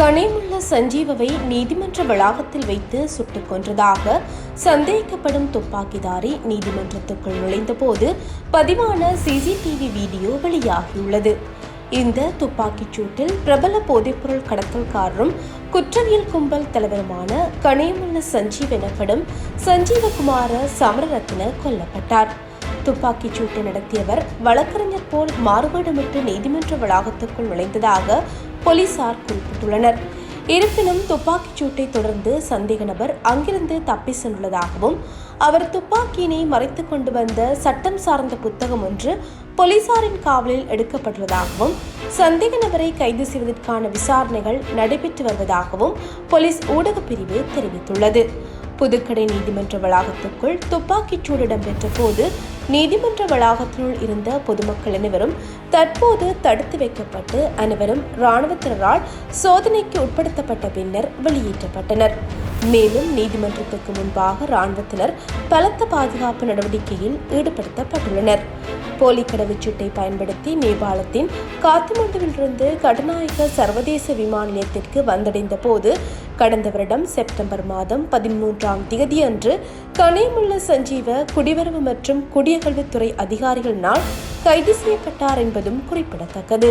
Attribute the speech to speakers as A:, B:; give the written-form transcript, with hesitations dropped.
A: கனிமுள்ள சஞ்சீவவை நீதிமன்ற வளாகத்தில் வைத்து சுட்டுக் கொன்றதாக சந்தேகிக்கப்படும் துப்பாக்கிதாரி நீதிமன்றத்துக்குள் நுழைந்தபோது பதிவான சிசிடிவி வீடியோ வெளியாகியுள்ளது. இந்த துப்பாக்கிச் சூட்டில் பிரபல போதைப்பொருள் கடத்தல்காரரும் குற்றவியல் கும்பல் தலைவருமான கனிமுள்ள சஞ்சீவ் எனப்படும் சஞ்சீவகுமார சமரரத்ன கொல்லப்பட்டார். துப்பாக்கிச் சூட்டை நடத்தியவர் வழக்கறிஞர் போல் மாறுவேடமிட்டு நீதிமன்ற வளாகத்துக்குள் நுழைந்ததாக போலீசார் குறிப்பிட்டுள்ளனர். இருப்பினும் துப்பாக்கிச் சூட்டை தொடர்ந்து சந்தேக நபர் அங்கிருந்து தப்பி சென்றுள்ளதாகவும் அவர் துப்பாக்கியினை மறைத்துக் கொண்டு வந்த சட்டம் சார்ந்த புத்தகம் ஒன்று போலீசாரின் காவலில் எடுக்கப்பட்டுள்ளதாகவும் சந்தேக நபரை கைது செய்வதற்கான விசாரணைகள் நடைபெற்று வருவதாகவும் போலீஸ் ஊடகப் பிரிவு தெரிவித்துள்ளது. புதுக்கடை நீதிமன்ற வளாகத்துக்குள் துப்பாக்கிச் சூடு இடம்பெற்ற போது நீதிமன்ற வளாகத்தினுள் இருந்த பொதுமக்கள் அனைவரும் தற்போது தடுத்து வைக்கப்பட்டு அனைவரும் இராணுவத்தினரால் சோதனைக்கு உட்படுத்தப்பட்ட பின்னர் வெளியேற்றப்பட்டனர். மேலும் நீதிமன்றத்துக்கு முன்பாக இராணுவத்தினர் பலத்த பாதுகாப்பு நடவடிக்கையில் ஈடுபடுத்தப்பட்டுள்ளனர். போலி கடவுச்சீட்டை பயன்படுத்தி நேபாளத்தின் காத்மண்டுவிலிருந்து கடுநாயக்க சர்வதேச விமான நிலையத்திற்கு வந்தடைந்த போது கடந்த வருடம் செப்டம்பர் மாதம் 13ஆம் தேதி அன்று கனிமுள்ள சஞ்சீவ குடிவரவு மற்றும் குடியகல்வுத்துறை அதிகாரிகளினால் கைது செய்யப்பட்டார் என்பதும் குறிப்பிடத்தக்கது.